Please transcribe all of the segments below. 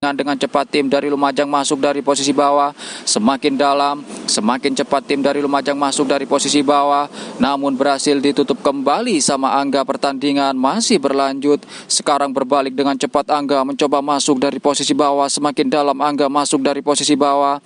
dengan cepat tim dari Lumajang masuk dari posisi bawah, semakin dalam, semakin cepat tim dari Lumajang masuk dari posisi bawah, namun berhasil ditutup kembali sama Angga. Pertandingan masih berlanjut, sekarang berbalik dengan cepat Angga mencoba masuk dari posisi bawah, semakin dalam Angga masuk dari posisi bawah,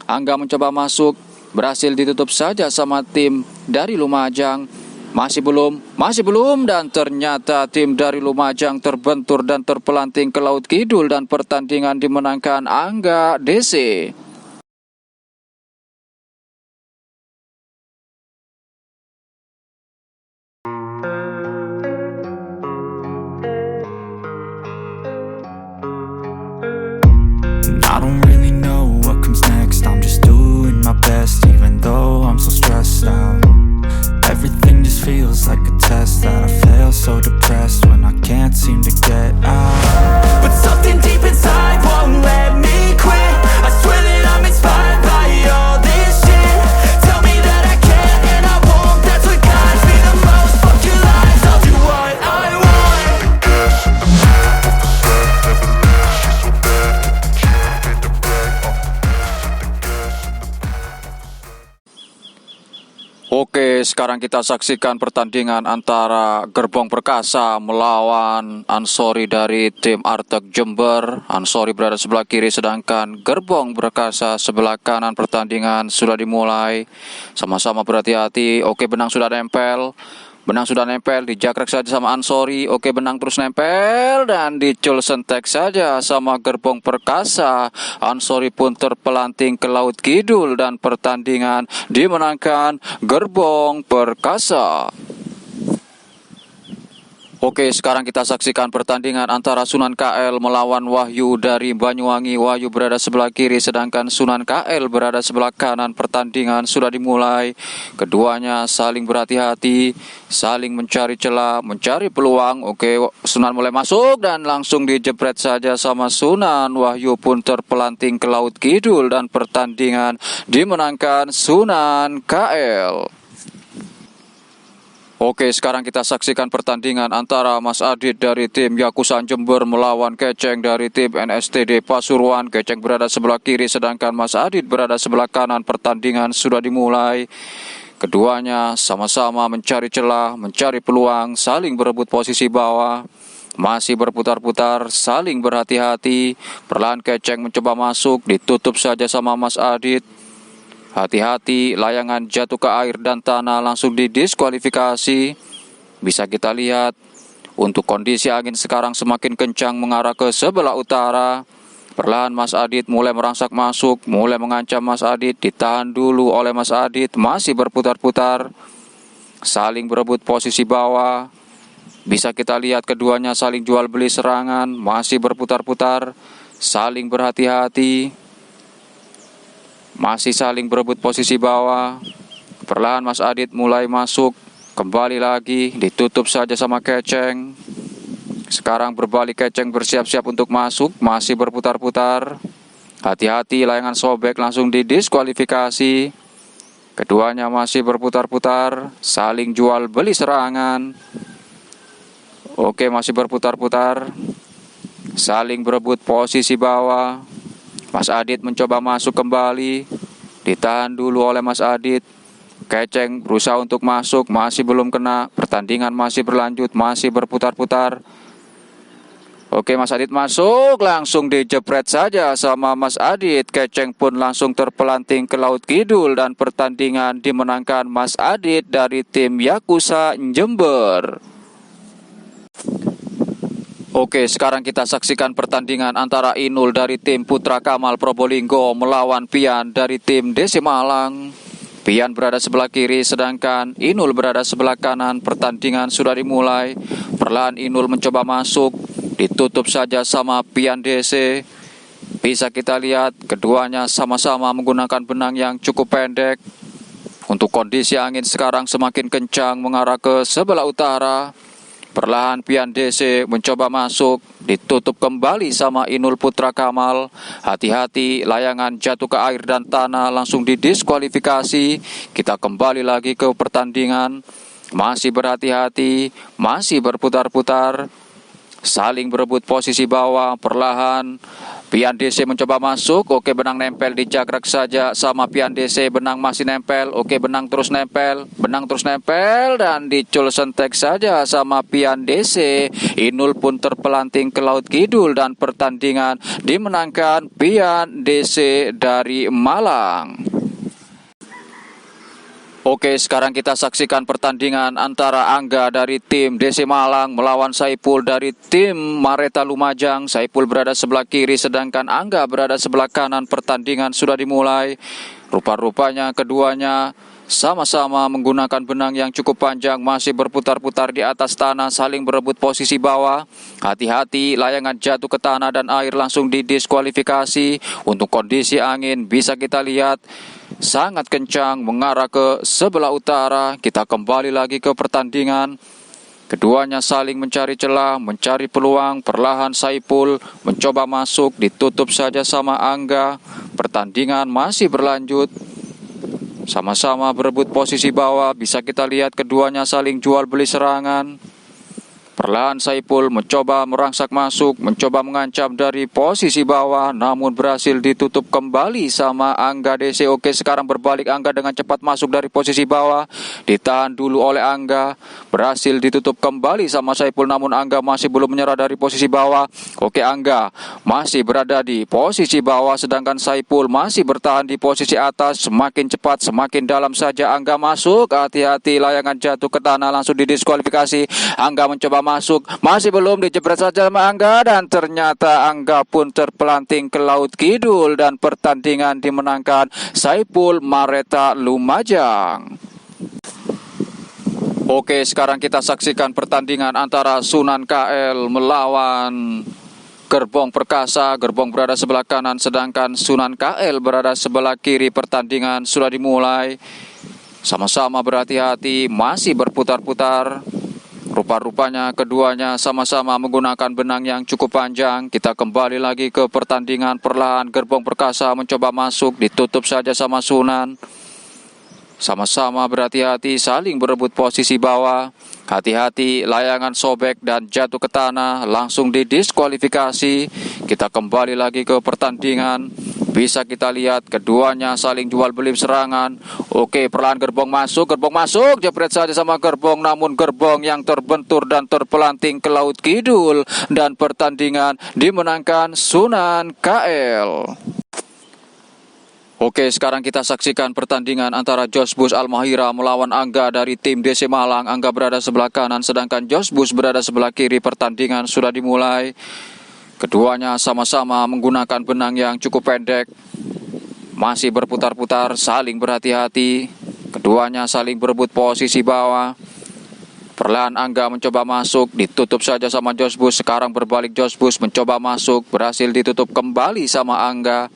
Angga mencoba masuk, berhasil ditutup saja sama tim dari Lumajang. Masih belum, dan ternyata tim dari Lumajang terbentur dan terpelanting ke Laut Kidul dan pertandingan dimenangkan Angga DC. I don't really know what comes next. I'm just doing my best, even though I'm so stressed out. Everything just feels like a test that I fail, so depressed when I can't seem to get out. But something deep inside won't let me quit. I swear that I'm inspired by all this shit. Tell me that I can and I won't. That's what guides me the most. Fuck your lies, I'll do what I want. Oke, sekarang kita saksikan pertandingan antara Gerbong Perkasa melawan Ansori dari tim Artek Jember. Ansori berada sebelah kiri, sedangkan Gerbong Perkasa sebelah kanan. Pertandingan sudah dimulai. Sama-sama berhati-hati. Oke, benang sudah nempel. Benang sudah nempel, dijakrek saja sama Ansori. Oke, benang terus nempel dan dicul sentek saja sama Gerbong Perkasa. Ansori pun terpelanting ke Laut Kidul dan pertandingan dimenangkan Gerbong Perkasa. Oke, sekarang kita saksikan pertandingan antara Sunan KL melawan Wahyu dari Banyuwangi. Wahyu berada sebelah kiri, sedangkan Sunan KL berada sebelah kanan. Pertandingan sudah dimulai. Keduanya saling berhati-hati, saling mencari celah, mencari peluang. Oke, Sunan mulai masuk dan langsung dijepret saja sama Sunan. Wahyu pun terpelanting ke Laut Kidul dan pertandingan dimenangkan Sunan KL. Oke, sekarang kita saksikan pertandingan antara Mas Adit dari tim Yakusan Jember melawan Keceng dari tim NSTD Pasuruan. Keceng berada sebelah kiri, sedangkan Mas Adit berada sebelah kanan. Pertandingan sudah dimulai. Keduanya sama-sama mencari celah, mencari peluang, saling berebut posisi bawah. Masih berputar-putar, saling berhati-hati. Perlahan Keceng mencoba masuk, ditutup saja sama Mas Adit. Hati-hati, layangan jatuh ke air dan tanah, langsung didiskualifikasi. Bisa kita lihat, untuk kondisi angin sekarang semakin kencang mengarah ke sebelah utara. Perlahan Mas Adit mulai merangsak masuk, mulai mengancam Mas Adit. Ditahan dulu oleh Mas Adit, masih berputar-putar, saling berebut posisi bawah. Bisa kita lihat keduanya saling jual beli serangan, masih berputar-putar, saling berhati-hati, masih saling berebut posisi bawah. Perlahan Mas Adit mulai masuk, kembali lagi, ditutup saja sama Keceng. Sekarang berbalik, Keceng bersiap-siap untuk masuk, masih berputar-putar. Hati-hati, layangan sobek, langsung didiskualifikasi. Keduanya masih berputar-putar, saling jual beli serangan. Oke, masih berputar-putar, saling berebut posisi bawah. Mas Adit mencoba masuk kembali, ditahan dulu oleh Mas Adit. Keceng berusaha untuk masuk, masih belum kena. Pertandingan masih berlanjut, masih berputar-putar. Oke, Mas Adit masuk, langsung dijepret saja sama Mas Adit. Keceng pun langsung terpelanting ke Laut Kidul dan pertandingan dimenangkan Mas Adit dari tim Yakusa Jember. Oke, sekarang kita saksikan pertandingan antara Inul dari tim Putra Kamal Probolinggo melawan Pian dari tim DC Malang. Pian berada sebelah kiri, sedangkan Inul berada sebelah kanan. Pertandingan sudah dimulai. Perlahan Inul mencoba masuk, ditutup saja sama Pian DC. Bisa kita lihat keduanya sama-sama menggunakan benang yang cukup pendek. Untuk kondisi angin sekarang semakin kencang mengarah ke sebelah utara. Perlahan Pian DC mencoba masuk, ditutup kembali sama Inul Putra Kamal. Hati-hati, layangan jatuh ke air dan tanah, langsung didiskualifikasi. Kita kembali lagi ke pertandingan. Masih berhati-hati, masih berputar-putar, saling berebut posisi bawah. Perlahan Pian DC mencoba masuk, oke benang nempel di jagrak saja sama Pian DC, benang masih nempel, oke benang terus nempel, dan dicul sentek saja sama Pian DC. Inul pun terpelanting ke laut kidul dan pertandingan dimenangkan Pian DC dari Malang. Oke, sekarang kita saksikan pertandingan antara Angga dari tim DC Malang melawan Saipul dari tim Mareta Lumajang. Saipul berada sebelah kiri sedangkan Angga berada sebelah kanan. Pertandingan sudah dimulai. Rupa-rupanya keduanya sama-sama menggunakan benang yang cukup panjang, masih berputar-putar di atas tanah, saling berebut posisi bawah. Hati-hati, layangan jatuh ke tanah dan air langsung didiskualifikasi. Untuk kondisi angin bisa kita lihat sangat kencang mengarah ke sebelah utara. Kita kembali lagi ke pertandingan. Keduanya saling mencari celah, mencari peluang. Perlahan Saipul mencoba masuk, ditutup saja sama Angga. Pertandingan masih berlanjut. Sama-sama berebut posisi bawah. Bisa kita lihat keduanya saling jual beli serangan. Perlahan Saipul mencoba merangsak masuk, mencoba mengancam dari posisi bawah, namun berhasil ditutup kembali sama Angga DC. Oke, sekarang berbalik Angga dengan cepat masuk dari posisi bawah, ditahan dulu oleh Angga, berhasil ditutup kembali sama Saipul, namun Angga masih belum menyerah dari posisi bawah. Oke, Angga masih berada di posisi bawah, sedangkan Saipul masih bertahan di posisi atas. Semakin cepat, semakin dalam saja Angga masuk. Hati-hati, layangan jatuh ke tanah, langsung didiskualifikasi. Angga mencoba masuk, masih belum, dijebret saja sama Angga, dan ternyata Angga pun terpelanting ke laut kidul dan pertandingan dimenangkan Saipul Mareta Lumajang. Oke, sekarang kita saksikan pertandingan antara Sunan KL melawan Gerbong Perkasa. Gerbong berada sebelah kanan sedangkan Sunan KL berada sebelah kiri. Pertandingan sudah dimulai. Sama-sama berhati-hati, masih berputar-putar. Rupa-rupanya keduanya sama-sama menggunakan benang yang cukup panjang. Kita kembali lagi ke pertandingan. Perlahan Gerbong Perkasa mencoba masuk, ditutup saja sama Sunan. Sama-sama berhati-hati, saling berebut posisi bawah. Hati-hati, layangan sobek dan jatuh ke tanah, langsung didiskualifikasi. Kita kembali lagi ke pertandingan. Bisa kita lihat keduanya saling jual beli serangan. Oke, perlahan Gerbong masuk, jepret saja sama Gerbong, namun Gerbong yang terbentur dan terpelanting ke laut kidul, dan pertandingan dimenangkan Sunan KL. Oke, sekarang kita saksikan pertandingan antara Josbus Almahira melawan Angga dari tim DC Malang. Angga berada sebelah kanan sedangkan Josbus berada sebelah kiri. Pertandingan sudah dimulai. Keduanya sama-sama menggunakan benang yang cukup pendek, masih berputar-putar, saling berhati-hati. Keduanya saling berebut posisi bawah. Perlahan Angga mencoba masuk, ditutup saja sama Josbus. Sekarang berbalik, Josbus mencoba masuk, berhasil ditutup kembali sama Angga.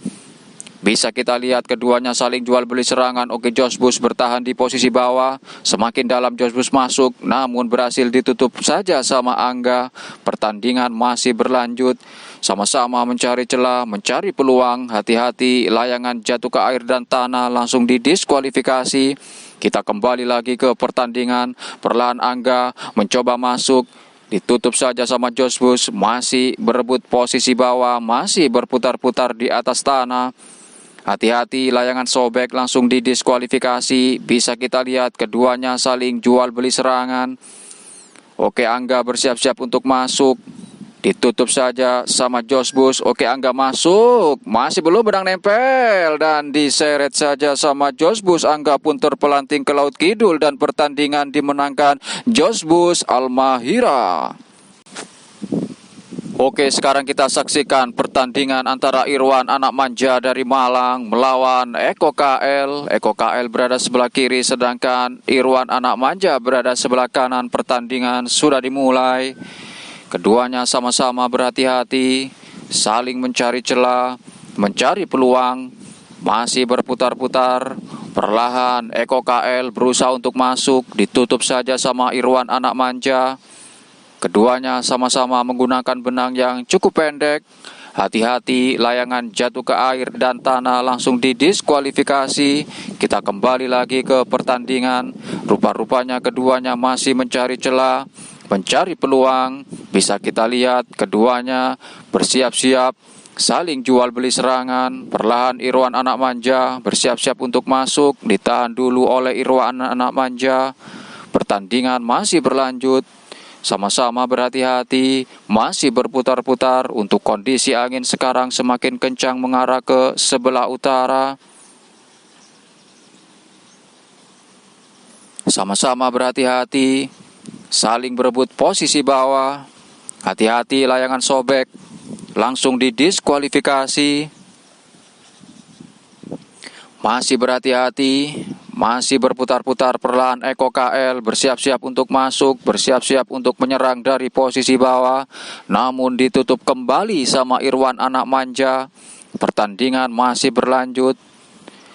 Bisa kita lihat keduanya saling jual beli serangan. Oke, Josbus bertahan di posisi bawah. Semakin dalam Josbus masuk, namun berhasil ditutup saja sama Angga. Pertandingan masih berlanjut. Sama-sama mencari celah, mencari peluang. Hati-hati, layangan jatuh ke air dan tanah, langsung didiskualifikasi. Kita kembali lagi ke pertandingan. Perlahan Angga mencoba masuk, ditutup saja sama Josbus. Masih berebut posisi bawah, masih berputar-putar di atas tanah. Hati-hati, layangan sobek, langsung didiskualifikasi. Bisa kita lihat keduanya saling jual beli serangan. Oke, Angga bersiap-siap untuk masuk, ditutup saja sama Josbus. Oke, Angga masuk, masih belum, benang nempel dan diseret saja sama Josbus. Angga pun terpelanting ke laut kidul dan pertandingan dimenangkan Josbus Almahira. Oke, sekarang kita saksikan pertandingan antara Irwan Anak Manja dari Malang melawan Eko KL. Eko KL berada sebelah kiri sedangkan Irwan Anak Manja berada sebelah kanan. Pertandingan sudah dimulai. Keduanya sama-sama berhati-hati, saling mencari celah, mencari peluang, masih berputar-putar. Perlahan Eko KL berusaha untuk masuk, ditutup saja sama Irwan Anak Manja. Keduanya sama-sama menggunakan benang yang cukup pendek. Hati-hati, layangan jatuh ke air dan tanah, langsung didiskualifikasi. Kita kembali lagi ke pertandingan. Rupa-rupanya keduanya masih mencari celah, mencari peluang. Bisa kita lihat keduanya bersiap-siap saling jual beli serangan. Perlahan Irwan anak manja bersiap-siap untuk masuk, ditahan dulu oleh Irwan anak manja. Pertandingan masih berlanjut, sama-sama berhati-hati, masih berputar-putar. Untuk kondisi angin sekarang semakin kencang mengarah ke sebelah utara. Sama-sama berhati-hati, saling berebut posisi bawah. Hati-hati layangan sobek, langsung didiskualifikasi. Masih berhati-hati, masih berputar-putar. Perlahan Eko KL bersiap-siap untuk masuk, bersiap-siap untuk menyerang dari posisi bawah. Namun ditutup kembali sama Irwan anak manja. Pertandingan masih berlanjut.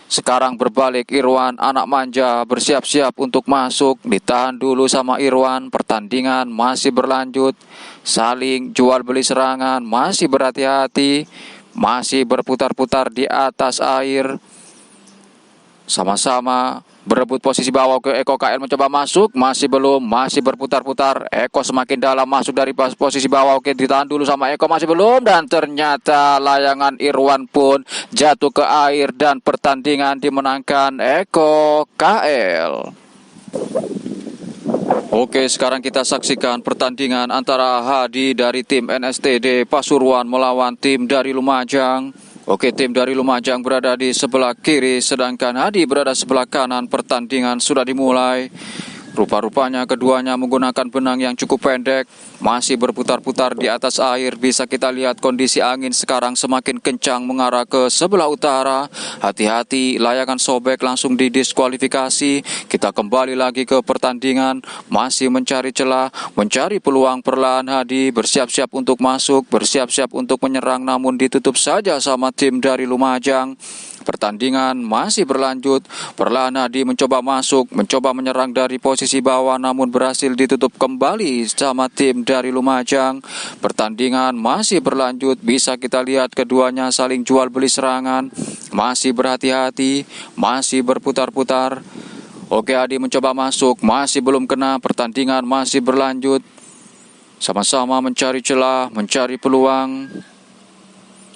Sekarang berbalik, Irwan anak manja bersiap-siap untuk masuk, ditahan dulu sama Irwan. Pertandingan masih berlanjut, saling jual beli serangan, masih berhati-hati, masih berputar-putar di atas air. Sama-sama berebut posisi bawah. Ke Eko KL mencoba masuk, masih belum, masih berputar-putar. Eko semakin dalam masuk dari posisi bawah. Oke, ditahan dulu sama Eko, masih belum, dan ternyata layangan Irwan pun jatuh ke air dan pertandingan dimenangkan Eko KL. Oke, sekarang kita saksikan pertandingan antara Hadi dari tim NSTD Pasuruan melawan tim dari Lumajang. Oke, tim dari Lumajang berada di sebelah kiri, sedangkan Hadi berada sebelah kanan. Pertandingan sudah dimulai. Rupa-rupanya keduanya menggunakan benang yang cukup pendek, masih berputar-putar di atas air. Bisa kita lihat kondisi angin sekarang semakin kencang mengarah ke sebelah utara. Hati-hati, layangan sobek, langsung didiskualifikasi. Kita kembali lagi ke pertandingan, masih mencari celah, mencari peluang. Perlahan Hadi bersiap-siap untuk masuk, bersiap-siap untuk menyerang, namun ditutup saja sama tim dari Lumajang. Pertandingan masih berlanjut. Perlahan Hadi mencoba masuk, mencoba menyerang dari posisi bawah, namun berhasil ditutup kembali sama tim dari Lumajang. Pertandingan masih berlanjut. Bisa kita lihat keduanya saling jual beli serangan, masih berhati-hati, masih berputar-putar. Oke, Hadi mencoba masuk, masih belum kena. Pertandingan masih berlanjut. Sama-sama mencari celah, mencari peluang.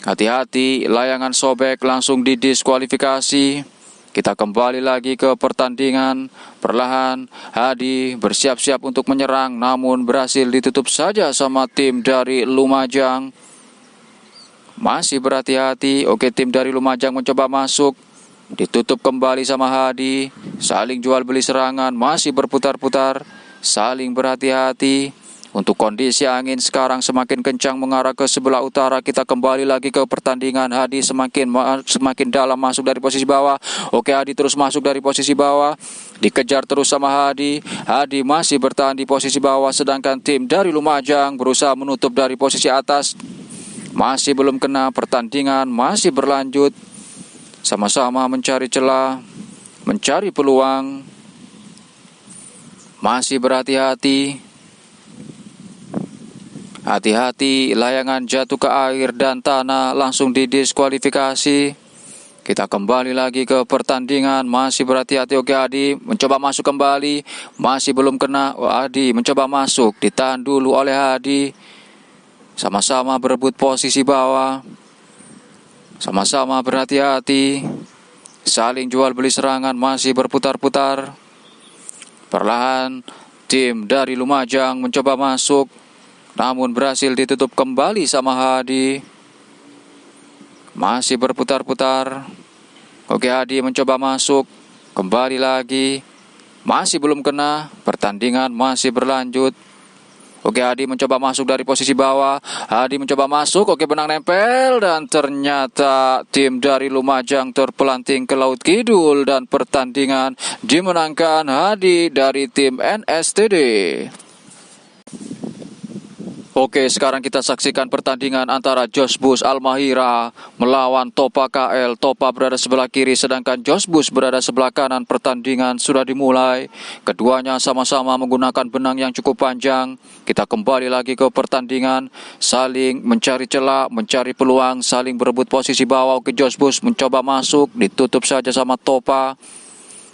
Hati-hati, layangan sobek, langsung didiskualifikasi. Kita kembali lagi ke pertandingan. Perlahan Hadi bersiap-siap untuk menyerang, namun berhasil ditutup saja sama tim dari Lumajang. Masih berhati-hati. Oke, tim dari Lumajang mencoba masuk, ditutup kembali sama Hadi. Saling jual beli serangan, masih berputar-putar, saling berhati-hati. Untuk kondisi angin sekarang semakin kencang mengarah ke sebelah utara. Kita kembali lagi ke pertandingan. Hadi semakin dalam masuk dari posisi bawah. Oke, Hadi terus masuk dari posisi bawah, dikejar terus sama Hadi. Hadi masih bertahan di posisi bawah, sedangkan tim dari Lumajang berusaha menutup dari posisi atas. Masih belum kena. Pertandingan masih berlanjut. Sama-sama mencari celah, mencari peluang, masih berhati-hati. Hati-hati, layangan jatuh ke air dan tanah, langsung didiskualifikasi. Kita kembali lagi ke pertandingan, masih berhati-hati. Oke, Hadi mencoba masuk kembali, masih belum kena. Hadi mencoba masuk, ditahan dulu oleh Hadi. Sama-sama berebut posisi bawah, sama-sama berhati-hati, saling jual beli serangan, masih berputar-putar. Perlahan tim dari Lumajang mencoba masuk, namun berhasil ditutup kembali sama Hadi. Masih berputar-putar. Oke, Hadi mencoba masuk, kembali lagi, masih belum kena. Pertandingan masih berlanjut. Oke, Hadi mencoba masuk dari posisi bawah. Hadi mencoba masuk. Oke, benang nempel, dan ternyata tim dari Lumajang terpelanting ke Laut Kidul, dan pertandingan dimenangkan Hadi dari tim NSTD. Oke, sekarang kita saksikan pertandingan antara Josbus Al-Mahira melawan Topa KL. Topa berada sebelah kiri, sedangkan Josbus berada sebelah kanan. Pertandingan sudah dimulai. Keduanya sama-sama menggunakan benang yang cukup panjang. Kita kembali lagi ke pertandingan, saling mencari celah, mencari peluang, saling berebut posisi bawah. Oke, Josbus mencoba masuk, ditutup saja sama Topa.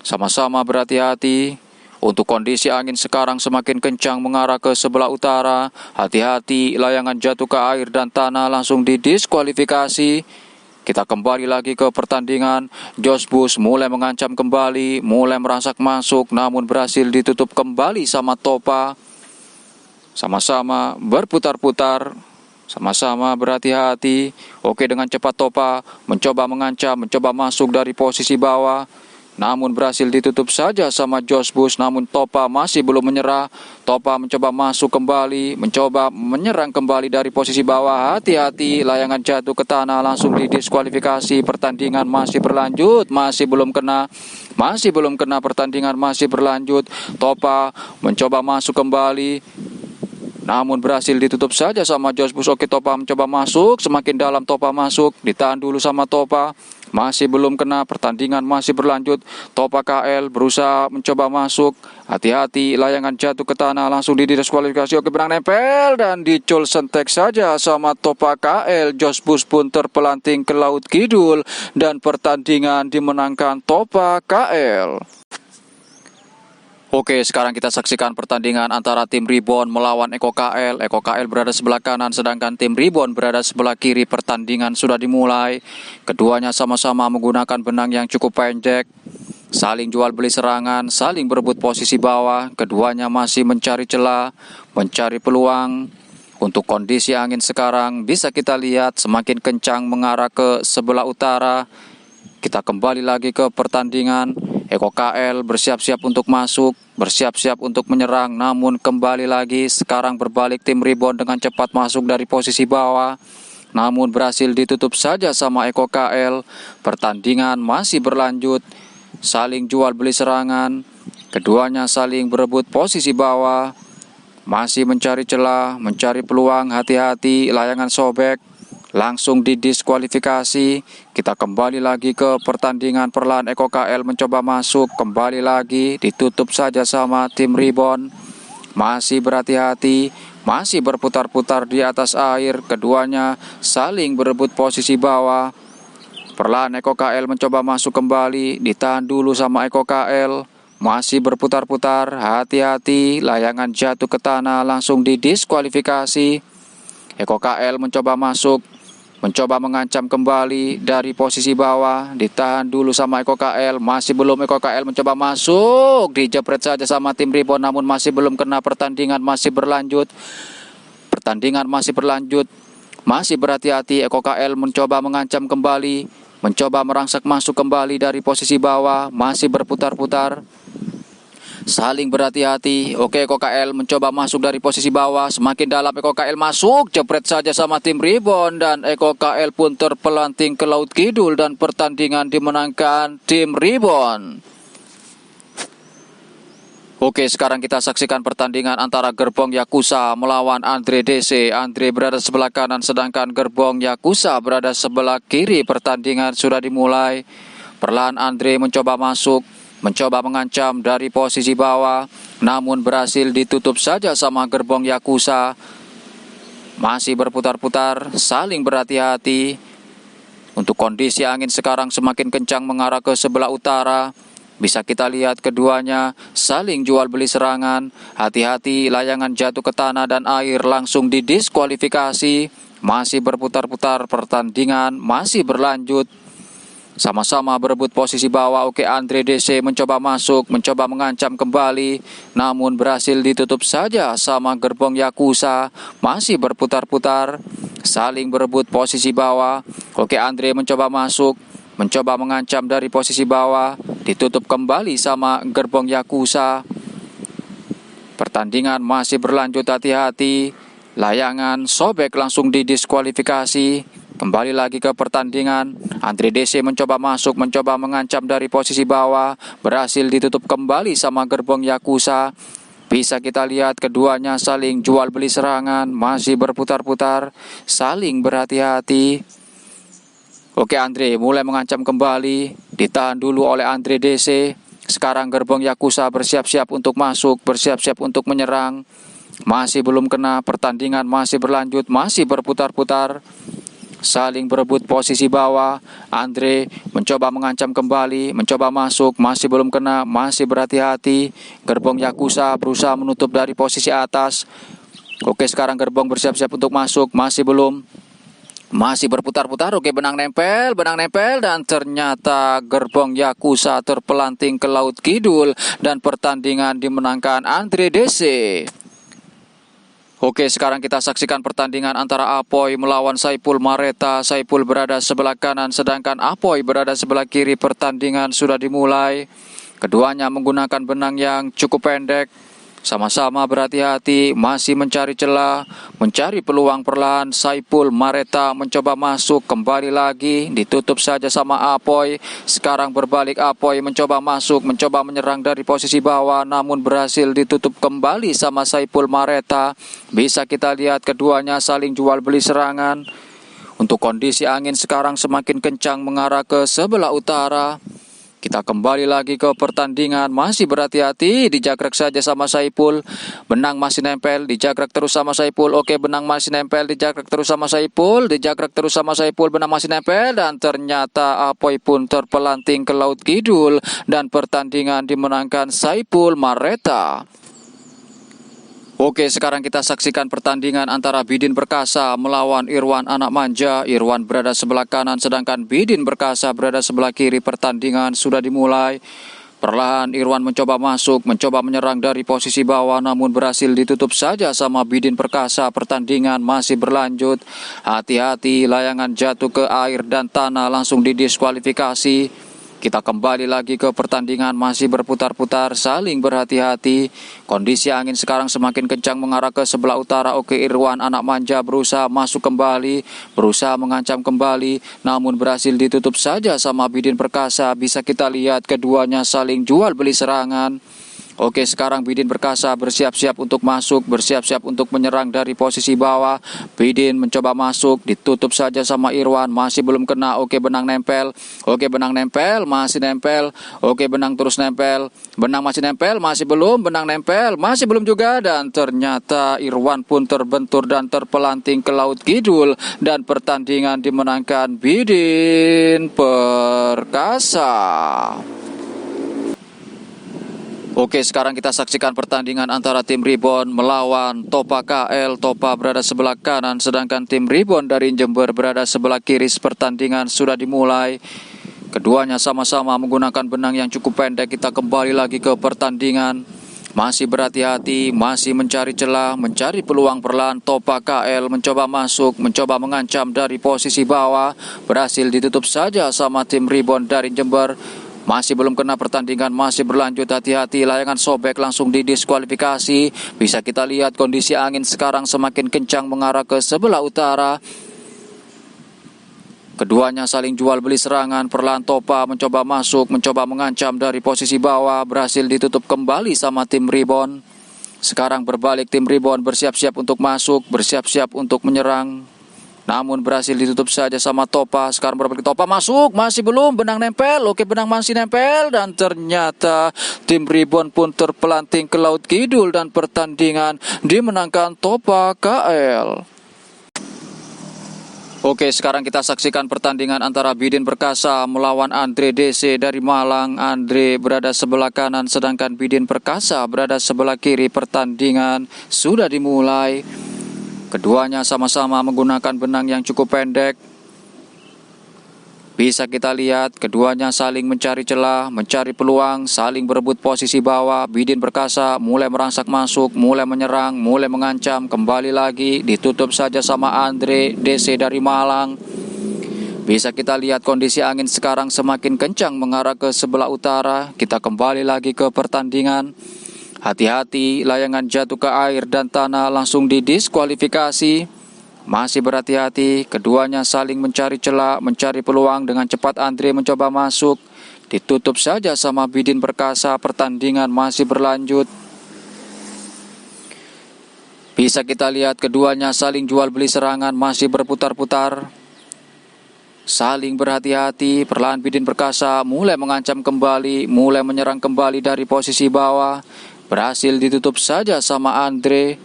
Sama-sama berhati-hati. Untuk kondisi angin sekarang semakin kencang mengarah ke sebelah utara. Hati-hati, layangan jatuh ke air dan tanah langsung didiskualifikasi. Kita kembali lagi ke pertandingan. Josh Bush mulai mengancam kembali, mulai merangsak masuk, namun berhasil ditutup kembali sama Topa. Sama-sama berputar-putar, sama-sama berhati-hati. Oke, dengan cepat Topa mencoba mengancam, mencoba masuk dari posisi bawah, namun berhasil ditutup saja sama Josh Bush. Namun Topa masih belum menyerah. Topa mencoba masuk kembali, mencoba menyerang kembali dari posisi bawah. Hati-hati, layangan jatuh ke tanah, langsung didiskualifikasi. Pertandingan masih berlanjut, masih belum kena, pertandingan masih berlanjut. Topa mencoba masuk kembali, namun berhasil ditutup saja sama Josh Bush. Oke, Topa mencoba masuk, semakin dalam Topa masuk, ditahan dulu sama Topa. Masih belum kena, pertandingan masih berlanjut. Topa KL berusaha mencoba masuk. Hati-hati, layangan jatuh ke tanah, langsung didiskualifikasi. Oke, benang nempel dan dicul sentek saja sama Topa KL. Josh Bush pun terpelanting ke Laut Kidul dan pertandingan dimenangkan Topa KL. Oke, sekarang kita saksikan pertandingan antara tim Rebound melawan Eko KL. Eko KL berada sebelah kanan, sedangkan tim Rebound berada sebelah kiri. Pertandingan sudah dimulai. Keduanya sama-sama menggunakan benang yang cukup pendek. Saling jual beli serangan, saling berebut posisi bawah. Keduanya masih mencari celah, mencari peluang. Untuk kondisi angin sekarang bisa kita lihat semakin kencang mengarah ke sebelah utara. Kita kembali lagi ke pertandingan. Eko KL bersiap-siap untuk masuk, bersiap-siap untuk menyerang, namun kembali lagi sekarang berbalik tim Rebound dengan cepat masuk dari posisi bawah, namun berhasil ditutup saja sama Eko KL. Pertandingan masih berlanjut, saling jual beli serangan, keduanya saling berebut posisi bawah, masih mencari celah, mencari peluang. Hati-hati, layangan sobek, langsung didiskualifikasi. Kita kembali lagi ke pertandingan. Perlahan Eko KL mencoba masuk, kembali lagi ditutup saja sama tim Rebound. Masih berhati-hati, masih berputar-putar di atas air. Keduanya saling berebut posisi bawah. Perlahan Eko KL mencoba masuk kembali, ditahan dulu sama Eko KL. Masih berputar-putar, hati-hati, layangan jatuh ke tanah, langsung didiskualifikasi. Eko KL mencoba masuk, mencoba mengancam kembali dari posisi bawah, ditahan dulu sama Eko KL. Masih belum, Eko KL mencoba masuk, dijepret saja sama tim Rebound, namun masih belum kena. Pertandingan masih berlanjut, masih berhati-hati. Eko KL mencoba mengancam kembali, mencoba merangsak masuk kembali dari posisi bawah, masih berputar-putar, saling berhati-hati. Oke, Eko KL mencoba masuk dari posisi bawah, semakin dalam Eko KL masuk, jepret saja sama tim Rebound, dan Eko KL pun terpelanting ke Laut Kidul dan pertandingan dimenangkan tim Rebound. Oke, sekarang kita saksikan pertandingan antara Gerbong Yakuza melawan Andre DC. Andre berada sebelah kanan, sedangkan Gerbong Yakuza berada sebelah kiri. Pertandingan sudah dimulai. Perlahan Andre mencoba masuk, mencoba mengancam dari posisi bawah, namun berhasil ditutup saja sama Gerbong Yakuza. Masih berputar-putar, saling berhati-hati. Untuk kondisi angin sekarang semakin kencang mengarah ke sebelah utara. Bisa kita lihat keduanya saling jual beli serangan. Hati-hati, layangan jatuh ke tanah dan air, langsung didiskualifikasi. Masih berputar-putar, pertandingan masih berlanjut. Sama-sama berebut posisi bawah. Oke, Andre DC mencoba masuk, mencoba mengancam kembali, namun berhasil ditutup saja sama Gerbong Yakuza. Masih berputar-putar, saling berebut posisi bawah. Oke, Andre mencoba masuk, mencoba mengancam dari posisi bawah, ditutup kembali sama Gerbong Yakuza. Pertandingan masih berlanjut, hati-hati, layangan sobek, langsung didiskualifikasi. Kembali lagi ke pertandingan. Andre DC mencoba masuk, mencoba mengancam dari posisi bawah, berhasil ditutup kembali sama Gerbong Yakuza. Bisa kita lihat keduanya saling jual beli serangan, masih berputar-putar, saling berhati-hati. Oke, Andre mulai mengancam kembali, ditahan dulu oleh Andre DC. Sekarang Gerbong Yakuza bersiap-siap untuk masuk, bersiap-siap untuk menyerang. Masih belum kena, pertandingan masih berlanjut, masih berputar-putar. saling berebut posisi bawah. Andre mencoba mengancam kembali, mencoba masuk, masih belum kena, masih berhati-hati. Gerbong Yakuza berusaha menutup dari posisi atas. Oke, sekarang gerbong bersiap-siap untuk masuk, masih belum. Masih berputar-putar. Oke, benang nempel, dan ternyata gerbong Yakuza terpelanting ke Laut Kidul dan pertandingan dimenangkan Andre DC. Oke, sekarang kita saksikan pertandingan antara Apoy melawan Saipul Mareta. Saipul berada sebelah kanan, sedangkan Apoy berada sebelah kiri. Pertandingan sudah dimulai. Keduanya menggunakan benang yang cukup pendek. Sama-sama berhati-hati, masih mencari celah, mencari peluang perlahan. Saipul Mareta mencoba masuk, kembali lagi, ditutup saja sama Apoy. Sekarang berbalik, Apoy mencoba masuk, mencoba menyerang dari posisi bawah, namun berhasil ditutup kembali sama Saipul Mareta. Bisa kita lihat keduanya saling jual beli serangan. Untuk kondisi angin sekarang semakin kencang mengarah ke sebelah utara. Kita kembali lagi ke pertandingan, masih berhati-hati, dijagrek saja sama Saipul. Benang masih nempel, dijagrek terus sama Saipul. Oke, benang masih nempel, dijagrek terus sama Saipul. Dijagrek terus sama Saipul, benang masih nempel. Dan ternyata Apoy pun terpelanting ke Laut Kidul. Dan pertandingan dimenangkan Saipul Mareta. Oke, sekarang kita saksikan pertandingan antara Bidin Perkasa melawan Irwan Anak Manja. Irwan berada sebelah kanan, sedangkan Bidin Perkasa berada sebelah kiri. Pertandingan sudah dimulai. Perlahan Irwan mencoba masuk, mencoba menyerang dari posisi bawah, namun berhasil ditutup saja sama Bidin Perkasa. Pertandingan masih berlanjut. Hati-hati, layangan jatuh ke air dan tanah, langsung didiskualifikasi. Kita kembali lagi ke pertandingan, masih berputar-putar, saling berhati-hati. Kondisi angin sekarang semakin kencang mengarah ke sebelah utara. Oke, Irwan Anak Manja berusaha masuk kembali, berusaha mengancam kembali, namun berhasil ditutup saja sama Bidin Perkasa. Bisa kita lihat keduanya saling jual beli serangan. Oke, sekarang Bidin Perkasa bersiap-siap untuk masuk, bersiap-siap untuk menyerang dari posisi bawah. Bidin mencoba masuk, ditutup saja sama Irwan, masih belum kena. Oke, benang nempel. Oke, benang nempel, masih nempel. Oke, benang terus nempel. Benang masih nempel, masih belum. Benang nempel, masih belum juga. Dan ternyata Irwan pun terbentur dan terpelanting ke Laut Kidul. Dan pertandingan dimenangkan Bidin Perkasa. Oke, sekarang kita saksikan pertandingan antara tim Ribon melawan Topa KL. Topa berada sebelah kanan, sedangkan tim Ribon dari Jember berada sebelah kiri. Pertandingan sudah dimulai. Keduanya sama-sama menggunakan benang yang cukup pendek. Kita kembali lagi ke pertandingan. Masih berhati-hati, masih mencari celah, mencari peluang perlahan. Topa KL mencoba masuk, mencoba mengancam dari posisi bawah. Berhasil ditutup saja sama tim Ribon dari Jember. Masih belum kena, pertandingan masih berlanjut. Hati-hati, layangan sobek, langsung didiskualifikasi. Bisa kita lihat kondisi angin sekarang semakin kencang mengarah ke sebelah utara. Keduanya saling jual beli serangan. Perlahan Topa mencoba masuk, mencoba mengancam dari posisi bawah. Berhasil ditutup kembali sama tim Ribon. Sekarang berbalik, tim Ribon bersiap-siap untuk masuk, bersiap-siap untuk menyerang. Namun berhasil ditutup saja sama Topa. Sekarang berbalik, Topa masuk, masih belum. Benang nempel, oke, benang masih nempel. Dan ternyata tim Ribon pun terpelanting ke Laut Kidul. Dan pertandingan dimenangkan Topa KL. Oke, sekarang kita saksikan pertandingan antara Bidin Perkasa melawan Andre DC dari Malang. Andre berada sebelah kanan, sedangkan Bidin Perkasa berada sebelah kiri. Pertandingan sudah dimulai. Keduanya sama-sama menggunakan benang yang cukup pendek. Bisa kita lihat keduanya saling mencari celah, mencari peluang, saling berebut posisi bawah. Bidin Perkasa mulai merangsak masuk, mulai menyerang, mulai mengancam. Kembali lagi, ditutup saja sama Andre DC dari Malang. Bisa kita lihat kondisi angin sekarang semakin kencang mengarah ke sebelah utara. Kita kembali lagi ke pertandingan. Hati-hati, layangan jatuh ke air dan tanah, langsung didiskualifikasi. Masih berhati-hati, keduanya saling mencari celah, mencari peluang. Dengan cepat Andre mencoba masuk, ditutup saja sama Bidin Perkasa. Pertandingan masih berlanjut. Bisa kita lihat keduanya saling jual beli serangan, masih berputar-putar. Saling berhati-hati, perlahan Bidin Perkasa mulai mengancam kembali, mulai menyerang kembali dari posisi bawah. Berhasil ditutup saja sama Andre.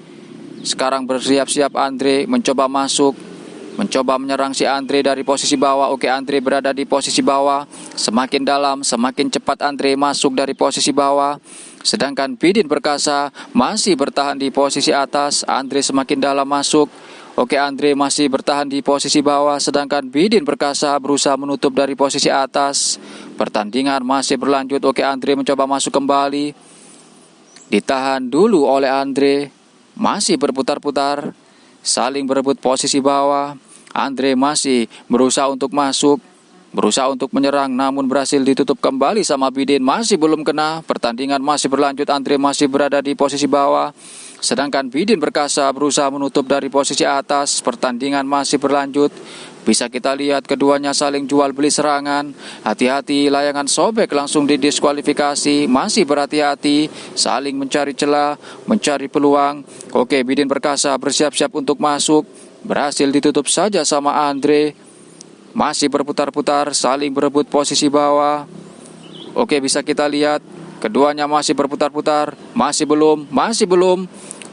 Sekarang bersiap-siap Andre mencoba masuk. mencoba menyerang si Andre dari posisi bawah. Oke, Andre berada di posisi bawah, semakin dalam, semakin cepat Andre masuk dari posisi bawah. Sedangkan Bidin Perkasa masih bertahan di posisi atas. Andre semakin dalam masuk. Oke, Andre masih bertahan di posisi bawah, sedangkan Bidin Perkasa berusaha menutup dari posisi atas. Pertandingan masih berlanjut. Oke, Andre mencoba masuk kembali, ditahan dulu oleh Andre. Masih berputar-putar, saling berebut posisi bawah. Andre masih berusaha untuk masuk, berusaha untuk menyerang, namun berhasil ditutup kembali sama Bidin. Masih belum kena. Pertandingan masih berlanjut. Andre masih berada di posisi bawah, sedangkan Bidin Perkasa berusaha menutup dari posisi atas. Pertandingan masih berlanjut. Bisa kita lihat keduanya saling jual beli serangan. Hati-hati, layangan sobek langsung didiskualifikasi. Masih berhati-hati, saling mencari celah, mencari peluang. Oke, Bidin Perkasa bersiap-siap untuk masuk. Berhasil ditutup saja sama Andre. Masih berputar-putar, saling berebut posisi bawah. Oke, bisa kita lihat keduanya masih berputar-putar. Masih belum.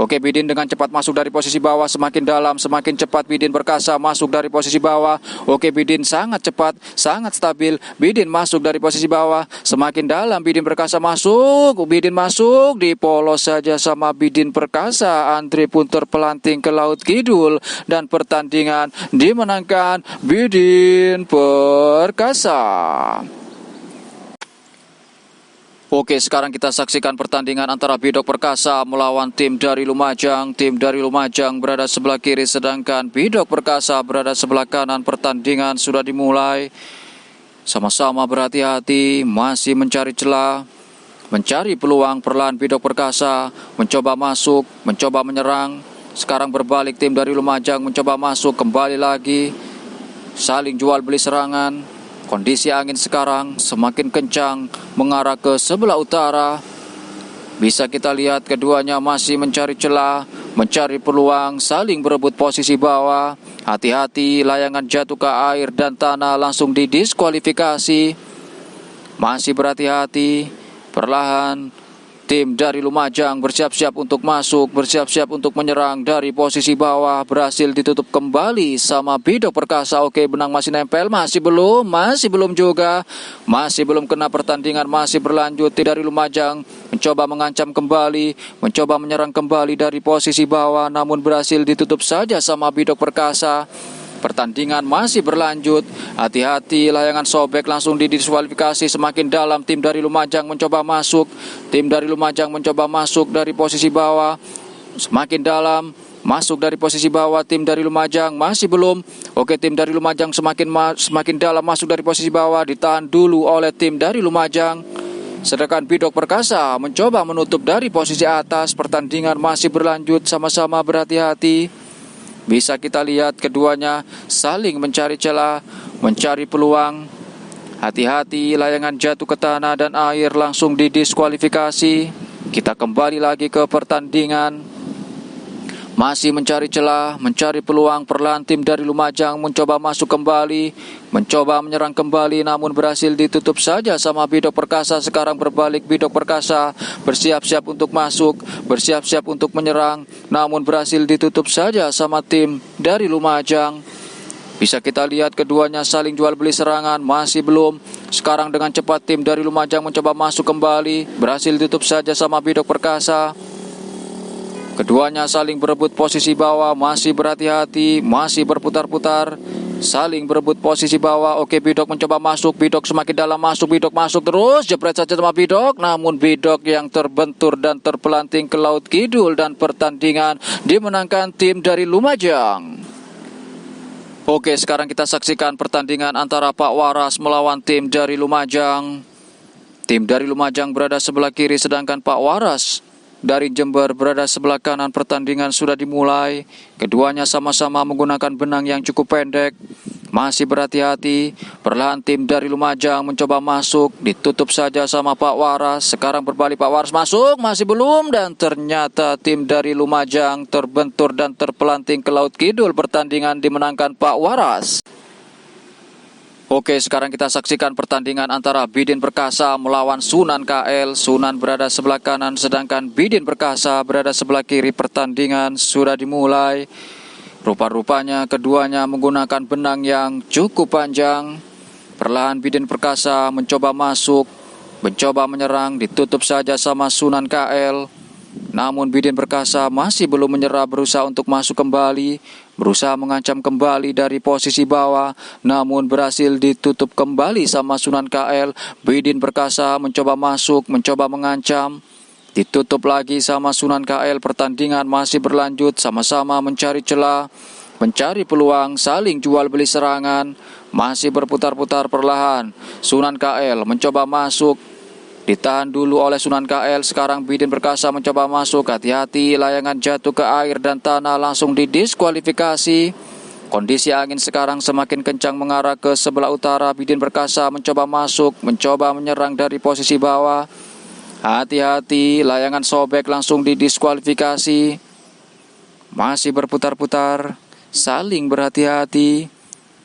Oke, Bidin dengan cepat masuk dari posisi bawah, semakin dalam, semakin cepat Bidin Perkasa masuk dari posisi bawah. Oke, Bidin sangat cepat, sangat stabil. Bidin masuk dari posisi bawah, semakin dalam Bidin Perkasa masuk. Bidin masuk, dipolos saja sama Bidin Perkasa. Andre pun terpelanting ke laut kidul dan pertandingan dimenangkan Bidin Perkasa. Oke, sekarang kita saksikan pertandingan antara Bidok Perkasa melawan tim dari Lumajang. Tim dari Lumajang berada sebelah kiri, sedangkan Bidok Perkasa berada sebelah kanan. Pertandingan sudah dimulai. Sama-sama berhati-hati, masih mencari celah, mencari peluang. Perlahan Bidok Perkasa mencoba masuk, mencoba menyerang. Sekarang berbalik, tim dari Lumajang mencoba masuk, kembali lagi. Saling jual beli serangan. Kondisi angin sekarang semakin kencang mengarah ke sebelah utara. Bisa kita lihat keduanya masih mencari celah, mencari peluang, saling berebut posisi bawah. Hati-hati, layangan jatuh ke air dan tanah langsung didiskualifikasi. Masih berhati-hati. Perlahan tim dari Lumajang bersiap-siap untuk masuk, bersiap-siap untuk menyerang dari posisi bawah. Berhasil ditutup kembali sama Bidok Perkasa. Oke, benang masih nempel, masih belum juga. Masih belum kena. Pertandingan masih berlanjut. Tim dari Lumajang mencoba mengancam kembali, mencoba menyerang kembali dari posisi bawah, namun berhasil ditutup saja sama Bidok Perkasa. Pertandingan masih berlanjut. Hati-hati, layangan sobek langsung didiskualifikasi. Semakin dalam tim dari Lumajang mencoba masuk. Tim dari Lumajang mencoba masuk dari posisi bawah. Semakin dalam, masuk dari posisi bawah tim dari Lumajang. Masih belum. Oke, tim dari Lumajang semakin dalam masuk dari posisi bawah. Ditahan dulu oleh tim dari Lumajang. Sedangkan Bidok Perkasa mencoba menutup dari posisi atas. Pertandingan masih berlanjut, sama-sama berhati-hati. Bisa kita lihat keduanya saling mencari celah, mencari peluang. Hati-hati, layangan jatuh ke tanah dan air langsung didiskualifikasi. Kita kembali lagi ke pertandingan. Masih mencari celah, mencari peluang. Perlahan tim dari Lumajang mencoba masuk kembali, mencoba menyerang kembali, namun berhasil ditutup saja sama Bidok Perkasa. Sekarang berbalik, Bidok Perkasa bersiap-siap untuk masuk, bersiap-siap untuk menyerang, namun berhasil ditutup saja sama tim dari Lumajang. Bisa kita lihat keduanya saling jual beli serangan. Masih belum. Sekarang dengan cepat tim dari Lumajang mencoba masuk kembali, berhasil ditutup saja sama Bidok Perkasa. Keduanya saling berebut posisi bawah. Masih berhati-hati, masih berputar-putar, saling berebut posisi bawah. Oke, Bidok mencoba masuk. Bidok semakin dalam masuk. Bidok masuk terus, jepret saja sama Bidok. Namun Bidok yang terbentur dan terpelanting ke laut kidul. Dan pertandingan dimenangkan tim dari Lumajang. Oke, sekarang kita saksikan pertandingan antara Pak Waras melawan tim dari Lumajang. Tim dari Lumajang berada sebelah kiri, sedangkan Pak Waras dari Jember berada sebelah kanan. Pertandingan sudah dimulai. Keduanya sama-sama menggunakan benang yang cukup pendek. Masih berhati-hati. Perlahan tim dari Lumajang mencoba masuk, ditutup saja sama Pak Waras. Sekarang berbalik, Pak Waras masuk, masih belum. Dan ternyata tim dari Lumajang terbentur dan terpelanting ke laut kidul. Pertandingan dimenangkan Pak Waras. Oke, sekarang kita saksikan pertandingan antara Bidin Perkasa melawan Sunan KL. Sunan berada sebelah kanan, sedangkan Bidin Perkasa berada sebelah kiri. Pertandingan sudah dimulai. Rupa-rupanya keduanya menggunakan benang yang cukup panjang. Perlahan Bidin Perkasa mencoba masuk, mencoba menyerang, ditutup saja sama Sunan KL. Namun Bidin Perkasa masih belum menyerah, berusaha untuk masuk kembali, berusaha mengancam kembali dari posisi bawah, namun berhasil ditutup kembali sama Sunan KL. Bidin Perkasa mencoba masuk, mencoba mengancam, ditutup lagi sama Sunan KL. Pertandingan masih berlanjut, sama-sama mencari celah, mencari peluang, saling jual beli serangan, masih berputar-putar perlahan. Sunan KL mencoba masuk, ditahan dulu oleh Sunan KL. Sekarang Bidin Perkasa mencoba masuk, hati-hati layangan jatuh ke air dan tanah, langsung didiskualifikasi. Kondisi angin sekarang semakin kencang mengarah ke sebelah utara. Bidin Perkasa mencoba masuk, mencoba menyerang dari posisi bawah. Hati-hati, layangan sobek, langsung didiskualifikasi. Masih berputar-putar, saling berhati-hati.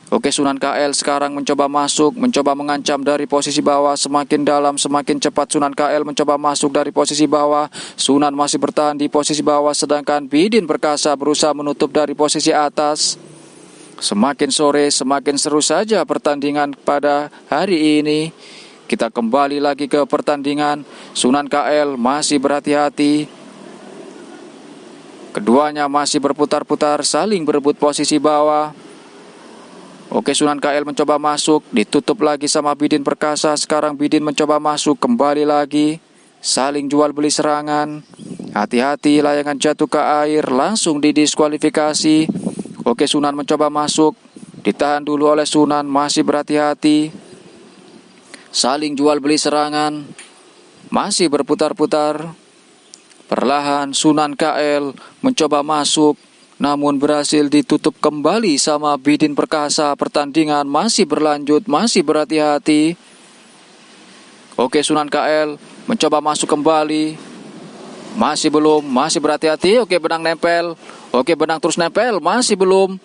Oke, Sunan KL sekarang mencoba masuk, mencoba mengancam dari posisi bawah. Semakin dalam, semakin cepat Sunan KL mencoba masuk dari posisi bawah. Sunan masih bertahan di posisi bawah, sedangkan Bidin Perkasa berusaha menutup dari posisi atas. Semakin sore, semakin seru saja pertandingan pada hari ini. Kita kembali lagi ke pertandingan. Sunan KL masih berhati-hati. Keduanya masih berputar-putar, saling berebut posisi bawah. Oke, Sunan KL mencoba masuk, ditutup lagi sama Bidin Perkasa. Sekarang Bidin mencoba masuk, kembali lagi, saling jual beli serangan. Hati-hati, layangan jatuh ke air, langsung didiskualifikasi. Oke, Sunan mencoba masuk, ditahan dulu oleh Sunan, masih berhati-hati. Saling jual beli serangan, masih berputar-putar. Perlahan Sunan KL mencoba masuk, namun berhasil ditutup kembali sama Bidin Perkasa. Pertandingan masih berlanjut, masih berhati-hati. Oke, Sunan KL mencoba masuk kembali, masih belum, masih berhati-hati. Oke, benang nempel. Oke, benang terus nempel, masih belum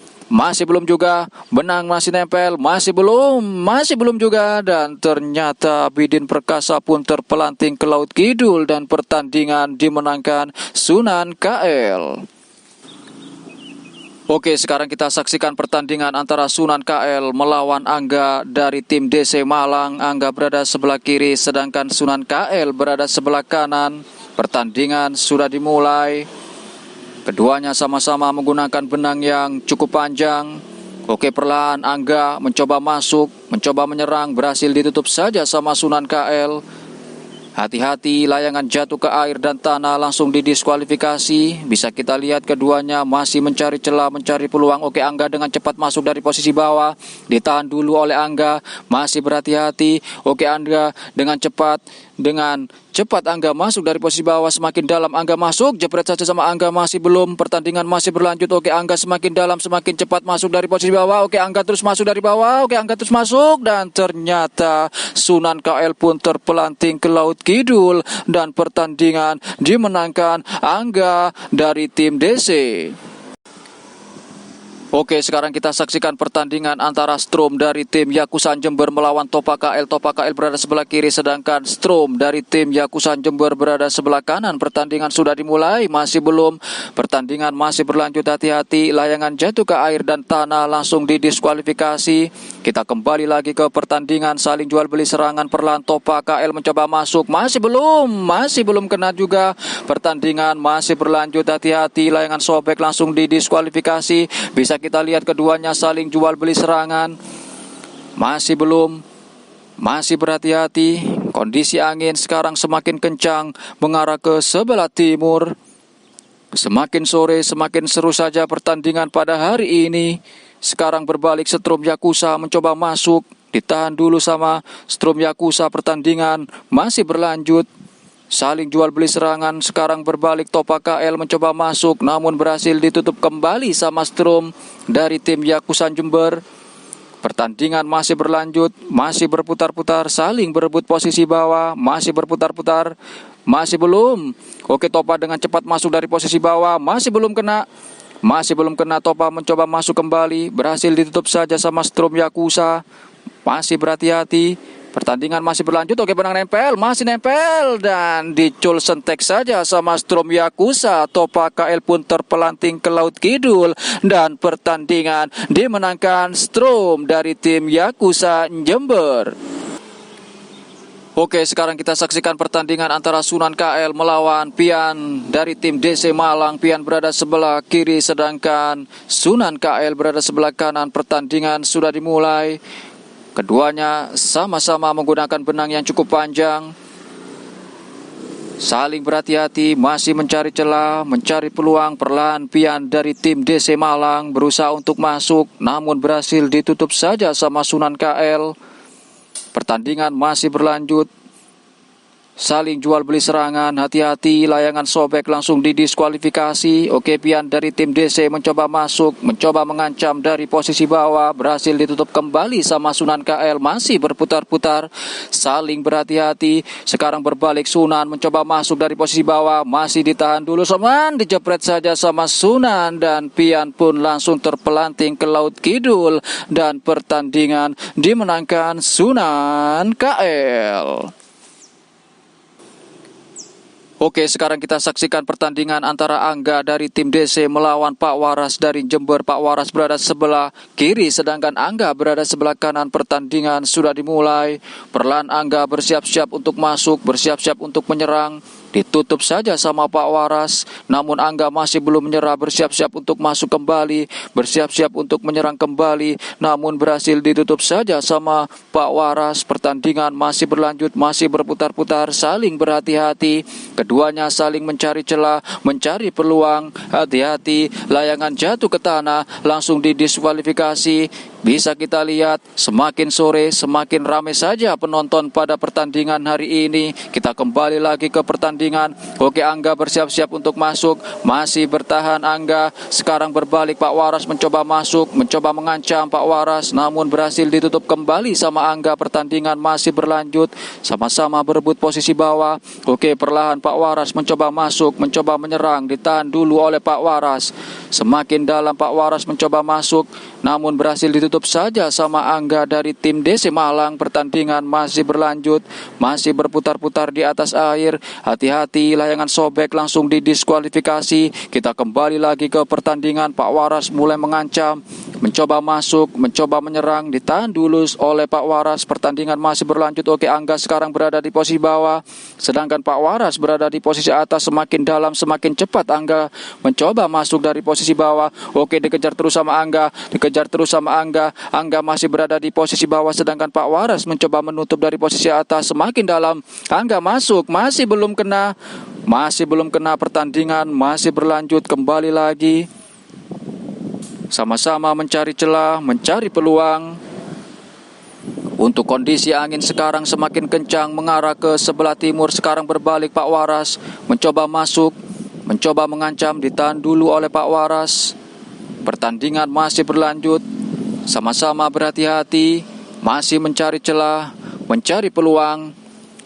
juga. Benang masih nempel, masih belum juga. Dan ternyata Bidin Perkasa pun terpelanting ke Laut Kidul dan pertandingan dimenangkan Sunan KL. Oke, sekarang kita saksikan pertandingan antara Sunan KL melawan Angga dari tim DC Malang. Angga berada sebelah kiri, sedangkan Sunan KL berada sebelah kanan. Pertandingan sudah dimulai. Keduanya sama-sama menggunakan benang yang cukup panjang. Oke, perlahan Angga mencoba masuk, mencoba menyerang, berhasil ditutup saja sama Sunan KL. Hati-hati, layangan jatuh ke air dan tanah, langsung didiskualifikasi. Bisa kita lihat keduanya masih mencari celah, mencari peluang. Oke, Angga dengan cepat masuk dari posisi bawah, ditahan dulu oleh Angga, masih berhati-hati. Oke, Angga dengan cepat Angga masuk dari posisi bawah, semakin dalam Angga masuk, jepret saja sama Angga, masih belum. Pertandingan masih berlanjut. Oke, Angga semakin dalam, semakin cepat masuk dari posisi bawah. Oke, Angga terus masuk dari bawah. Oke, Angga terus masuk, dan ternyata Sunan KL pun terpelanting ke Laut Kidul dan pertandingan dimenangkan Angga dari tim DC. Oke, sekarang kita saksikan pertandingan antara Strom dari tim Yakusan Jember melawan Topa KL. Topa KL berada sebelah kiri, sedangkan Strom dari tim Yakusan Jember berada sebelah kanan. Pertandingan sudah dimulai, masih belum. Pertandingan masih berlanjut, hati-hati. Layangan jatuh ke air dan tanah, langsung didiskualifikasi. Kita kembali lagi ke pertandingan, saling jual beli serangan. Perlahan Topa KL mencoba masuk, masih belum kena juga. Pertandingan masih berlanjut, hati-hati. Layangan sobek, langsung didiskualifikasi. Bisa kita lihat keduanya saling jual beli serangan. Masih belum, masih berhati-hati. Kondisi angin sekarang semakin kencang mengarah ke sebelah timur. Semakin sore semakin seru saja pertandingan pada hari ini. Sekarang berbalik, Strom Yakuza mencoba masuk, ditahan dulu sama Strom Yakuza. Pertandingan masih berlanjut, saling jual beli serangan. Sekarang berbalik, Topa KL mencoba masuk, namun berhasil ditutup kembali sama Strom dari tim Yakusan Jember. Pertandingan masih berlanjut, masih berputar-putar, saling berebut posisi bawah, masih berputar-putar, masih belum. Oke, Topa dengan cepat masuk dari posisi bawah, masih belum kena. Topa mencoba masuk kembali, berhasil ditutup saja sama Strom Yakuza. Masih berhati-hati, Pertandingan masih berlanjut. Oke, benang nempel, masih nempel dan dicul sentek saja sama Strom Yakuza. Topa KL pun terpelanting ke Laut Kidul dan pertandingan dimenangkan Strom dari tim Yakuza Jember. Oke, sekarang kita saksikan pertandingan antara Sunan KL melawan Pian dari tim DC Malang. Pian berada sebelah kiri sedangkan Sunan KL berada sebelah kanan. Pertandingan sudah dimulai. Keduanya sama-sama menggunakan benang yang cukup panjang. Saling berhati-hati, masih mencari celah, mencari peluang. Perlahan Pian dari tim DC Malang berusaha untuk masuk, namun berhasil ditutup saja sama Sunan KL. Pertandingan masih berlanjut. Saling jual beli serangan, hati-hati, layangan sobek langsung didiskualifikasi. Oke, Pian dari tim DC mencoba masuk, mencoba mengancam dari posisi bawah, berhasil ditutup kembali sama Sunan KL, masih berputar-putar, saling berhati-hati. Sekarang berbalik, Sunan mencoba masuk dari posisi bawah, masih ditahan dulu, Soman dijepret saja sama Sunan dan Pian pun langsung terpelanting ke Laut Kidul dan pertandingan dimenangkan Sunan KL. Oke, sekarang kita saksikan pertandingan antara Angga dari tim DC melawan Pak Waras dari Jember. Pak Waras berada sebelah kiri sedangkan Angga berada sebelah kanan. Pertandingan sudah dimulai. Perlahan Angga bersiap-siap untuk masuk, bersiap-siap untuk menyerang. Ditutup saja sama Pak Waras, namun Angga masih belum menyerah, bersiap-siap untuk masuk kembali, bersiap-siap untuk menyerang kembali, namun berhasil ditutup saja sama Pak Waras. Pertandingan masih berlanjut, masih berputar-putar, saling berhati-hati, keduanya saling mencari celah, mencari peluang, hati-hati, layangan jatuh ke tanah, langsung didiskualifikasi. Bisa kita lihat semakin sore semakin ramai saja penonton pada pertandingan hari ini. Kita kembali lagi ke pertandingan. Oke, Angga bersiap-siap untuk masuk, masih bertahan Angga. Sekarang berbalik, Pak Waras mencoba masuk, mencoba mengancam Pak Waras, namun berhasil ditutup kembali sama Angga. Pertandingan masih berlanjut, sama-sama berebut posisi bawah. Oke, perlahan Pak Waras mencoba masuk, mencoba menyerang, ditahan dulu oleh Pak Waras. Semakin dalam Pak Waras mencoba masuk, namun berhasil ditutup saja sama Angga dari tim DC Malang. Pertandingan masih berlanjut, masih berputar-putar di atas air. Hati-hati, layangan sobek langsung didiskualifikasi. Kita kembali lagi ke pertandingan. Pak Waras mulai mengancam, mencoba masuk, mencoba menyerang, ditahan dulu oleh Pak Waras. Pertandingan masih berlanjut. Oke, Angga sekarang berada di posisi bawah, sedangkan Pak Waras berada di posisi atas. Semakin dalam semakin cepat Angga mencoba masuk dari posisi bawah. Oke, dikejar terus sama Angga, dikejar terus sama Angga. Angga masih berada di posisi bawah sedangkan Pak Waras mencoba menutup dari posisi atas. Semakin dalam Angga masuk, masih belum kena, pertandingan masih berlanjut. Kembali lagi sama-sama mencari celah, mencari peluang. Untuk kondisi angin sekarang semakin kencang mengarah ke sebelah timur. Sekarang berbalik, Pak Waras mencoba masuk, mencoba mengancam, ditahan dulu oleh Pak Waras. Pertandingan masih berlanjut, sama-sama berhati-hati, masih mencari celah, mencari peluang.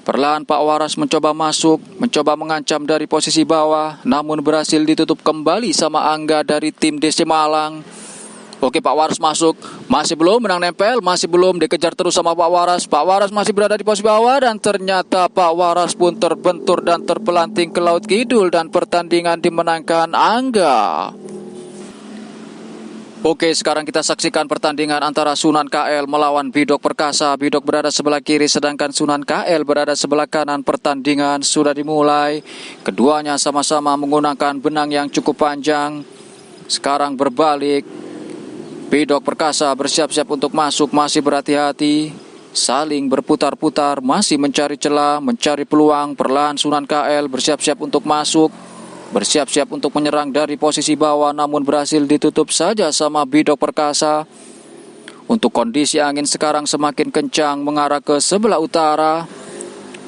Perlahan Pak Waras mencoba masuk, mencoba mengancam dari posisi bawah, namun berhasil ditutup kembali sama Angga dari tim DC Malang. Oke, Pak Waras masuk, masih belum, menang nempel, masih belum, dikejar terus sama Pak Waras. Pak Waras masih berada di posisi bawah dan ternyata Pak Waras pun terbentur dan terpelanting ke Laut Kidul dan pertandingan dimenangkan Angga. Oke, sekarang kita saksikan pertandingan antara Sunan KL melawan Bidok Perkasa. Bidok berada sebelah kiri sedangkan Sunan KL berada sebelah kanan. Pertandingan sudah dimulai. Keduanya sama-sama menggunakan benang yang cukup panjang. Sekarang berbalik. Bidok Perkasa bersiap-siap untuk masuk, masih berhati-hati. Saling berputar-putar, masih mencari celah, mencari peluang. Perlahan Sunan KL bersiap-siap untuk masuk, bersiap-siap untuk menyerang dari posisi bawah, namun berhasil ditutup saja sama Bidok Perkasa. Untuk kondisi angin sekarang semakin kencang mengarah ke sebelah utara.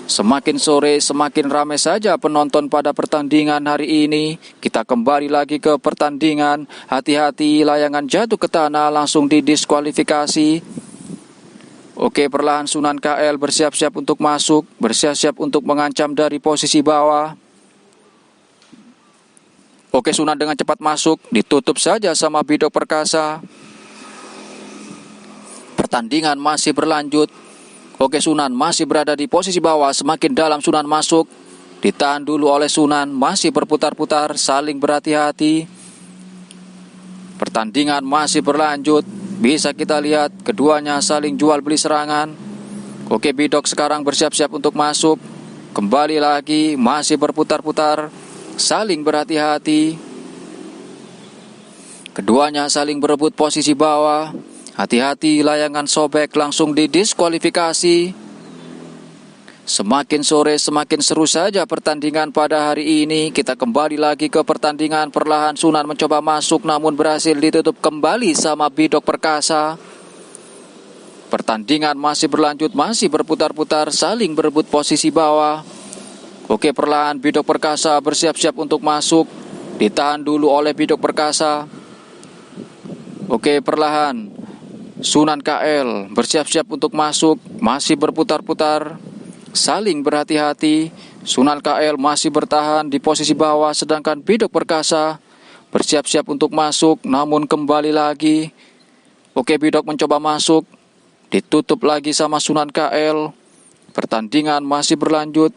Semakin sore semakin ramai saja penonton pada pertandingan hari ini. Kita kembali lagi ke pertandingan. Hati-hati, layangan jatuh ke tanah langsung didiskualifikasi. Oke, perlahan Sunan KL bersiap-siap untuk masuk, bersiap-siap untuk mengancam dari posisi bawah. Oke, Sunan dengan cepat masuk, ditutup saja sama Bidok Perkasa. Pertandingan masih berlanjut. Oke, Sunan masih berada di posisi bawah, semakin dalam Sunan masuk. Ditahan dulu oleh Sunan, masih berputar-putar, saling berhati-hati. Pertandingan masih berlanjut. Bisa kita lihat keduanya saling jual beli serangan. Oke, Bidok sekarang bersiap-siap untuk masuk. Kembali lagi, masih berputar-putar, saling berhati-hati. Keduanya saling berebut posisi bawah. Hati-hati, layangan sobek, langsung didiskualifikasi. Semakin sore semakin seru saja pertandingan pada hari ini. Kita kembali lagi ke pertandingan. Perlahan Sunan mencoba masuk, namun berhasil ditutup kembali sama Bidok Perkasa. Pertandingan masih berlanjut, masih berputar-putar, saling berebut posisi bawah. Oke, perlahan Bidok Perkasa bersiap-siap untuk masuk. Ditahan dulu oleh Bidok Perkasa. Oke, perlahan Sunan KL bersiap-siap untuk masuk, masih berputar-putar, saling berhati-hati. Sunan KL masih bertahan di posisi bawah, sedangkan Bidok Perkasa bersiap-siap untuk masuk, namun kembali lagi. Oke, Bidok mencoba masuk, ditutup lagi sama Sunan KL. Pertandingan masih berlanjut.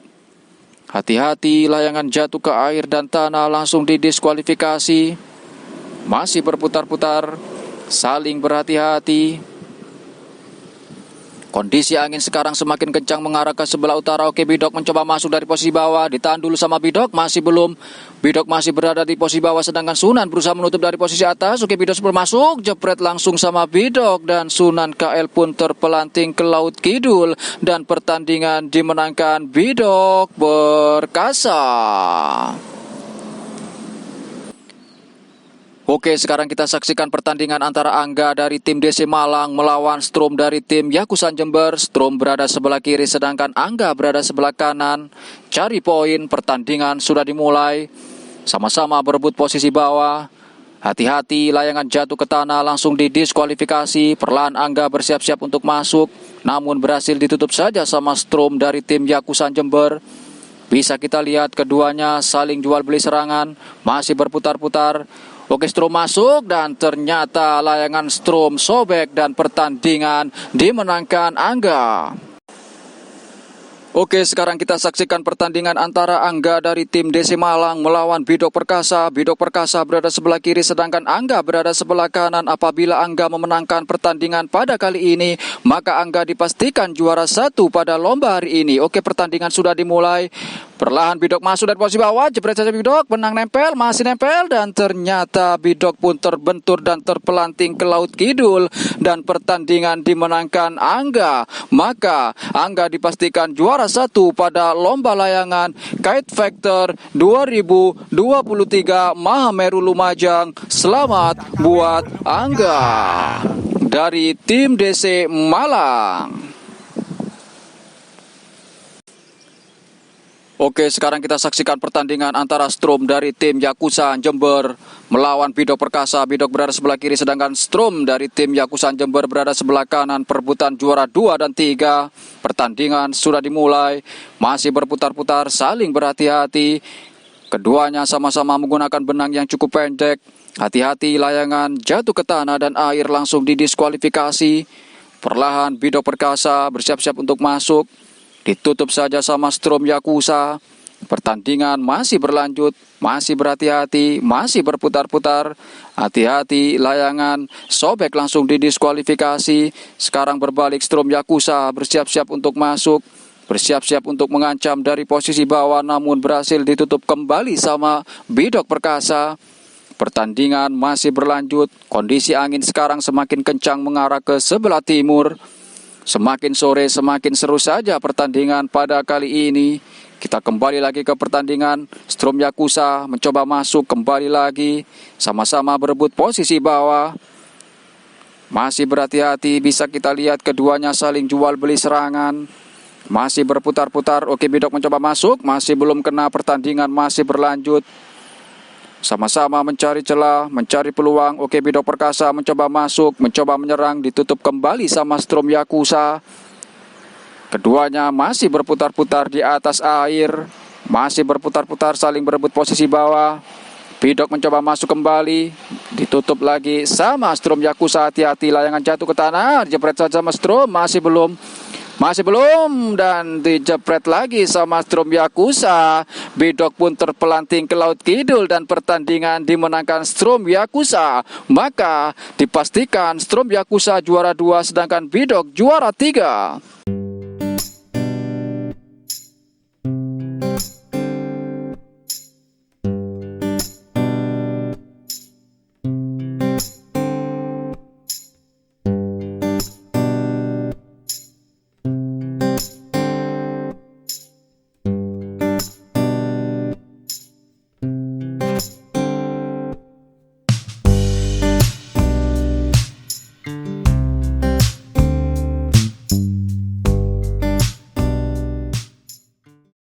Hati-hati, layangan jatuh ke air dan tanah, langsung didiskualifikasi. Masih berputar-putar, saling berhati-hati. Kondisi angin sekarang semakin kencang mengarah ke sebelah utara. Oke, Bidok mencoba masuk dari posisi bawah. Ditahan dulu sama Bidok, masih belum. Bidok masih berada di posisi bawah, sedangkan Sunan berusaha menutup dari posisi atas. Oke, Bidok sebelum masuk, jepret langsung sama Bidok. Dan Sunan KL pun terpelanting ke Laut Kidul. Dan pertandingan dimenangkan Bidok Perkasa. Oke, sekarang kita saksikan pertandingan antara Angga dari tim DC Malang melawan Strom dari tim Yakusan Jember. Strom berada sebelah kiri sedangkan Angga berada sebelah kanan. Cari poin, pertandingan sudah dimulai. Sama-sama berebut posisi bawah. Hati-hati, layangan jatuh ke tanah, langsung didiskualifikasi. Perlahan Angga bersiap-siap untuk masuk, namun berhasil ditutup saja sama Strom dari tim Yakusan Jember. Bisa kita lihat keduanya saling jual beli serangan, masih berputar-putar. Oke, Strom masuk dan ternyata layangan Strom sobek dan pertandingan dimenangkan Angga. Oke, sekarang kita saksikan pertandingan antara Angga dari tim DC Malang melawan Bidok Perkasa. Bidok Perkasa berada sebelah kiri sedangkan Angga berada sebelah kanan. Apabila Angga memenangkan pertandingan pada kali ini, maka Angga dipastikan juara 1 pada lomba hari ini. Oke, pertandingan sudah dimulai. Perlahan Bidok masuk dari posisi bawah, jebret saja Bidok, benang nempel, masih nempel, dan ternyata Bidok pun terbentur dan terpelanting ke Laut Kidul, dan pertandingan dimenangkan Angga. Maka Angga dipastikan juara 1 pada lomba layangan Kite Factor 2023 Mahameru Lumajang. Selamat buat Angga dari tim DC Malang. Oke, sekarang kita saksikan pertandingan antara Strom dari tim Yakusan Jember melawan Bidok Perkasa. Bidok berada sebelah kiri sedangkan Strom dari tim Yakusan Jember berada sebelah kanan. Perebutan juara 2 dan 3. Pertandingan sudah dimulai, masih berputar-putar, saling berhati-hati. Keduanya sama-sama menggunakan benang yang cukup pendek. Hati-hati, layangan jatuh ke tanah dan air, langsung didiskualifikasi. Perlahan Bidok Perkasa bersiap-siap untuk masuk. Ditutup saja sama Strom Yakusa. Pertandingan masih berlanjut, masih berhati-hati, masih berputar-putar. Hati-hati, layangan sobek, langsung didiskualifikasi. Sekarang berbalik Strom Yakusa bersiap-siap untuk masuk, bersiap-siap untuk mengancam dari posisi bawah, namun berhasil ditutup kembali sama Bidok Perkasa. Pertandingan masih berlanjut. Kondisi angin sekarang semakin kencang mengarah ke sebelah timur. Semakin sore semakin seru saja pertandingan pada kali ini. Kita kembali lagi ke pertandingan. Strom Yakusa mencoba masuk, kembali lagi. Sama-sama berebut posisi bawah. Masih berhati-hati, bisa kita lihat keduanya saling jual beli serangan. Masih berputar-putar. Oke, Bidok mencoba masuk, masih belum kena. Pertandingan masih berlanjut. Sama-sama mencari celah, mencari peluang. Oke, Bidok Perkasa mencoba masuk, mencoba menyerang, ditutup kembali sama Strom Yakusa. Keduanya masih berputar-putar di atas air, masih berputar-putar, saling berebut posisi bawah. Bidok mencoba masuk kembali, ditutup lagi sama Strom Yakusa. Hati-hati, layangan jatuh ke tanah, jepret saja sama Strom, masih belum. Masih belum, dan dijepret lagi sama Strom Yakuza. Bidok pun terpelanting ke Laut Kidul dan pertandingan dimenangkan Strom Yakuza. Maka dipastikan Strom Yakuza juara 2 sedangkan Bidok juara 3.